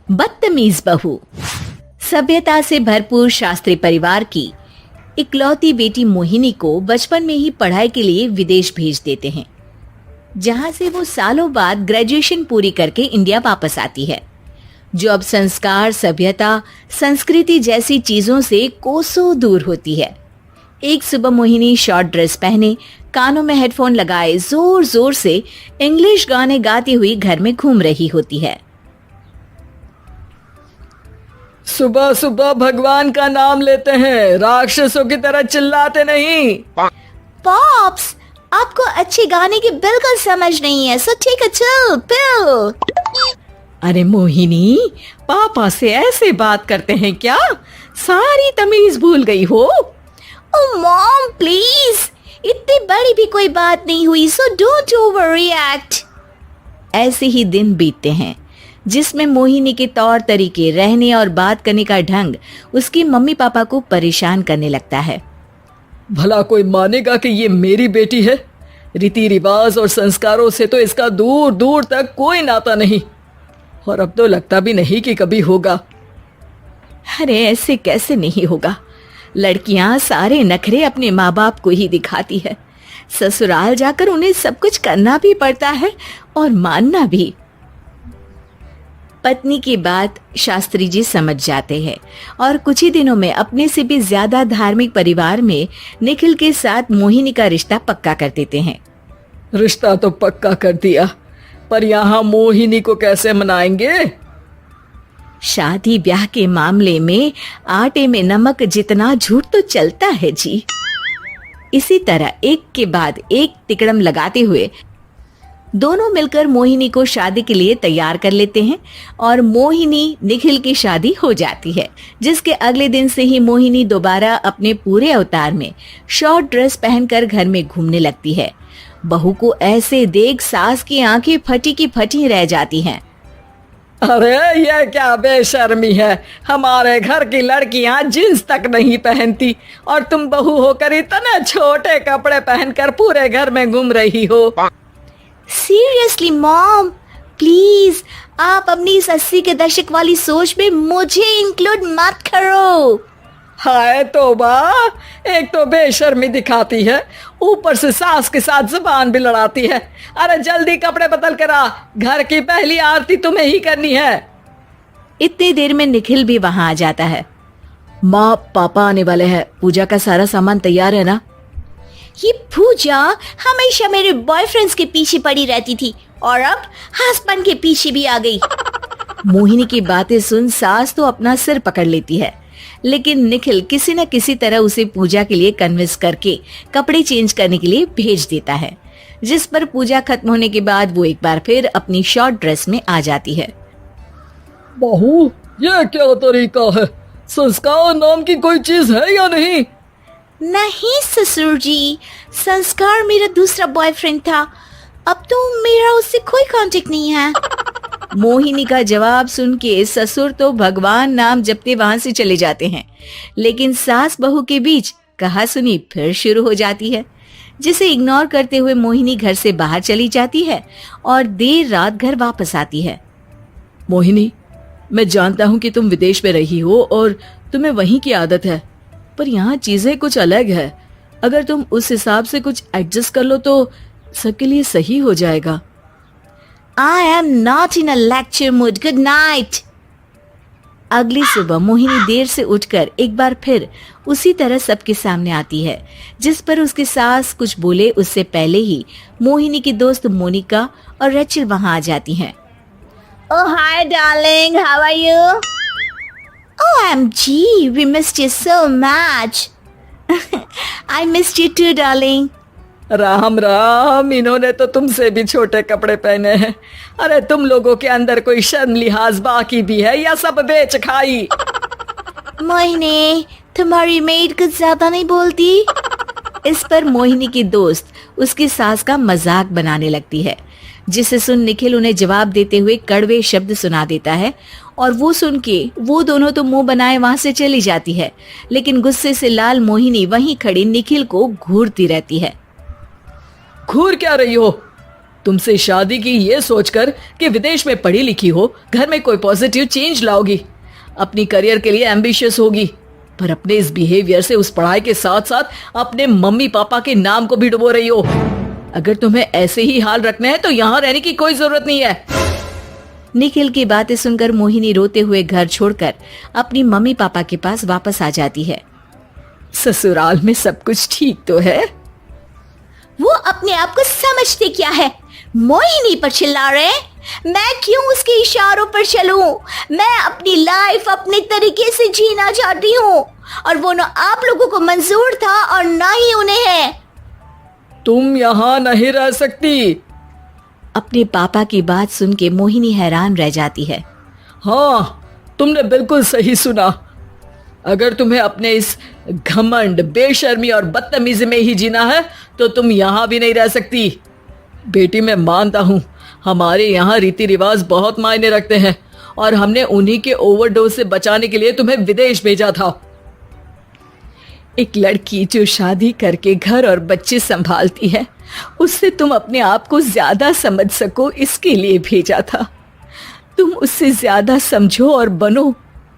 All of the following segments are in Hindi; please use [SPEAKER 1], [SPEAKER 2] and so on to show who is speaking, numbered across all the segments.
[SPEAKER 1] बदतमीज बहू। सभ्यता से भरपूर शास्त्री परिवार की इकलौती बेटी मोहिनी को बचपन में ही पढ़ाई के लिए विदेश भेज देते हैं, जहां से वो सालों बाद ग्रेजुएशन पूरी करके इंडिया वापस आती है, जो अब संस्कार, सभ्यता, संस्कृति जैसी चीजों से कोसों दूर होती है। एक सुबह मोहिनी शॉर्ट ड्रेस पहने, कानों में हेडफोन लगाए जोर जोर से इंग्लिश गाने गाती हुई घर में घूम रही होती है।
[SPEAKER 2] सुबह सुबह भगवान का नाम लेते हैं, राक्षसों की तरह चिल्लाते नहीं।
[SPEAKER 1] पॉप्स, आपको अच्छे गाने की बिल्कुल समझ नहीं है, सो ठीक है, चिल पिल।
[SPEAKER 2] अरे मोहिनी, पापा से ऐसे बात करते हैं क्या? सारी तमीज भूल गई हो।
[SPEAKER 1] ओह मॉम प्लीज, इतनी बड़ी भी कोई बात नहीं हुई, सो डोंट ओवर रिएक्ट। ऐसे ही दिन बीतते हैं जिसमें मोहिनी के तौर तरीके, रहने और बात करने का ढंग उसकी मम्मी पापा को परेशान करने लगता है।
[SPEAKER 2] भला कोई मानेगा कि ये मेरी बेटी है? रीति रिवाज और संस्कारों से तो इसका दूर दूर तक कोई नाता नहीं, और अब तो लगता भी नहीं कि कभी होगा।
[SPEAKER 1] अरे ऐसे कैसे नहीं होगा? लड़कियां सारे नखरे अपने माँ बाप को ही दिखाती है। ससुराल जाकर उन्हें सब कुछ करना भी पड़ता है और मानना भी। पत्नी की बात शास्त्री जी समझ जाते हैं और कुछ ही दिनों में अपने से भी ज्यादा धार्मिक परिवार में निखिल के साथ मोहिनी का रिश्ता पक्का कर देते हैं।
[SPEAKER 2] रिश्ता तो पक्का कर दिया, पर यहाँ मोहिनी को कैसे मनाएंगे?
[SPEAKER 1] शादी ब्याह के मामले में आटे में नमक जितना झूठ तो चलता है जी। इसी तरह एक के बाद एक तिकड़म लगाते हुए दोनों मिलकर मोहिनी को शादी के लिए तैयार कर लेते हैं और मोहिनी निखिल की शादी हो जाती है, जिसके अगले दिन से ही मोहिनी दोबारा अपने पूरे अवतार में शॉर्ट ड्रेस पहनकर घर में घूमने लगती है। बहू को ऐसे देख सास की आंखें फटी की फटी रह जाती हैं।
[SPEAKER 2] अरे ये क्या बेशर्मी है, हमारे घर की लड़कियां जींस तक नहीं पहनती और तुम बहू होकर इतने छोटे कपड़े पहनकर पूरे घर में घूम रही हो।
[SPEAKER 1] सीरियसली मॉम, प्लीज आप अपनी इस 80 के दशक वाली सोच में मुझे इंक्लूड मत करो।
[SPEAKER 2] हाय तौबा, एक तो बेशर्मी दिखाती है, ऊपर से सास के साथ जुबान भी लड़ाती है। अरे जल्दी कपड़े बदल कर आ, घर की पहली आरती तुम्हें ही करनी है।
[SPEAKER 1] इतनी देर में निखिल भी वहां आ जाता है।
[SPEAKER 2] माँ, पापा आने वाले हैं, पूजा का सारा सामान तैयार है ना?
[SPEAKER 1] ये पूजा हमेशा मेरे बॉयफ्रेंड्स के पीछे पड़ी रहती थी और अब हस्बैंड के पीछे भी आ गई।
[SPEAKER 2] मोहिनी की बातें सुन सास तो अपना सिर पकड़ लेती है,
[SPEAKER 1] लेकिन निखिल किसी न किसी तरह उसे पूजा के लिए कन्विंस करके कपड़े चेंज करने के लिए भेज देता है, जिस पर पूजा खत्म होने के बाद वो एक बार फिर अपनी शॉर्ट ड्रेस में आ जाती है।
[SPEAKER 2] बहू, ये क्या तरीका है? संस्कार नाम की कोई चीज है या नहीं?
[SPEAKER 1] नहीं ससुर जी, संस्कार मेरा दूसरा बॉयफ्रेंड था, अब तो मेरा उससे कोई कांटेक्ट नहीं है। मोहिनी का जवाब सुन के ससुर तो भगवान नाम जपते वहां से चले जाते हैं, लेकिन सास बहू के बीच कहा सुनी फिर शुरू हो जाती है, जिसे इग्नोर करते हुए मोहिनी घर से बाहर चली जाती है और देर रात घर वापस आती है।
[SPEAKER 2] मोहिनी, मैं जानता हूँ कि तुम विदेश में रही हो और तुम्हें वहीं की आदत है, पर यहाँ चीजें कुछ अलग है। अगर तुम उस हिसाब से कुछ एडजस्ट कर लो तो सबके लिए सही हो जाएगा।
[SPEAKER 1] I am not in a lecture mood. Good night. अगली सुबह मोहिनी देर से उठकर एक बार फिर उसी तरह सबके सामने आती है, जिस पर उसकी सास कुछ बोले उससे पहले ही मोहिनी की दोस्त मोनिका और रेचल वहां आ जाती हैं। Oh hi darling, how are you? OMG, we missed you so much. I missed you too darling.
[SPEAKER 2] Ram Ram, इन्होंने तो तुमसे भी छोटे कपड़े पहने हैं। अरे तुम लोगों के अंदर कोई शर्म लिहाज बाकी भी है या सब बेच खाई?
[SPEAKER 1] मोहिनी, तुम्हारी मेड कुछ ज्यादा नहीं बोलती? इस पर मोहिनी की दोस्त उसकी सास का मजाक बनाने लगती है, जिसे सुन निखिल उन्हें जवाब देते हुए कड़वे शब्द सुना देता है और वो सुन के वो दोनों तो मुंह बनाए वहां से चली जाती है, लेकिन गुस्से से लाल मोहिनी वहीं खड़ी निखिल को घूरती रहती है।
[SPEAKER 2] घूर क्या रही हो? तुमसे शादी की ये सोचकर कि विदेश में पढ़ी लिखी हो, घर में कोई पॉजिटिव चेंज लाओगी, अपनी करियर के लिए एम्बिशियस होगी, पर अपने इस बिहेवियर से उस पढ़ाई के साथ साथ अपने मम्मी पापा के नाम को भी डुबो रही हो। अगर तुम्हें ऐसे ही हाल रखना है तो यहाँ रहने की कोई जरूरत नहीं है।
[SPEAKER 1] निखिल की बातें सुनकर मोहिनी रोते हुए घर छोड़कर अपनी मम्मी पापा के पास वापस आ जाती है।
[SPEAKER 2] ससुराल में सब कुछ ठीक तो है?
[SPEAKER 3] वो अपने आप को समझते क्या है? मोहिनी पर चिल्ला रहे हैं? मैं क्यों उसके इशारों पर चलूं? मैं अपनी लाइफ अपने तरीके से जीना चाहती हूँ और वो ना आप लोगों को मंजूर था और ना ही उन्हें है।
[SPEAKER 2] तुम यहाँ नहीं रह सकती।
[SPEAKER 1] अपने पापा की बात सुन के मोहिनी हैरान रह जाती है।
[SPEAKER 2] हाँ, तुमने बिल्कुल सही सुना। अगर तुम्हें अपने इस घमंड, बेशर्मी और बदतमीजी में ही जीना है तो तुम यहाँ भी नहीं रह सकती। बेटी, मैं मानता हूँ हमारे यहाँ रीति रिवाज बहुत मायने रखते हैं और हमने उन्हीं के ओवरडोज से बचाने के लिए तुम्हें विदेश भेजा था।
[SPEAKER 1] एक लड़की जो शादी करके घर और बच्चे संभालती है, उससे तुम अपने आप को ज्यादा समझ सको इसके लिए भेजा था। तुम उससे ज्यादा समझो और बनो,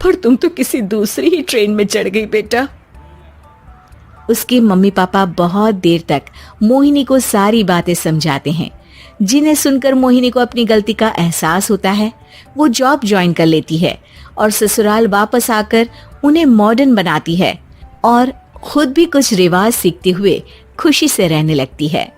[SPEAKER 1] पर तुम तो किसी दूसरी ही ट्रेन में चढ़ गई बेटा। उसके मम्मी पापा बहुत देर तक मोहिनी को सारी बातें समझाते हैं, जिन्हें सुनकर मोहिनी को अपनी गलती का एहसास होता है। वो जॉब ज्वाइन कर लेती है और ससुराल वापस आकर उन्हें मॉडर्न बनाती है और खुद भी कुछ रिवाज सीखते हुए खुशी से रहने लगती है।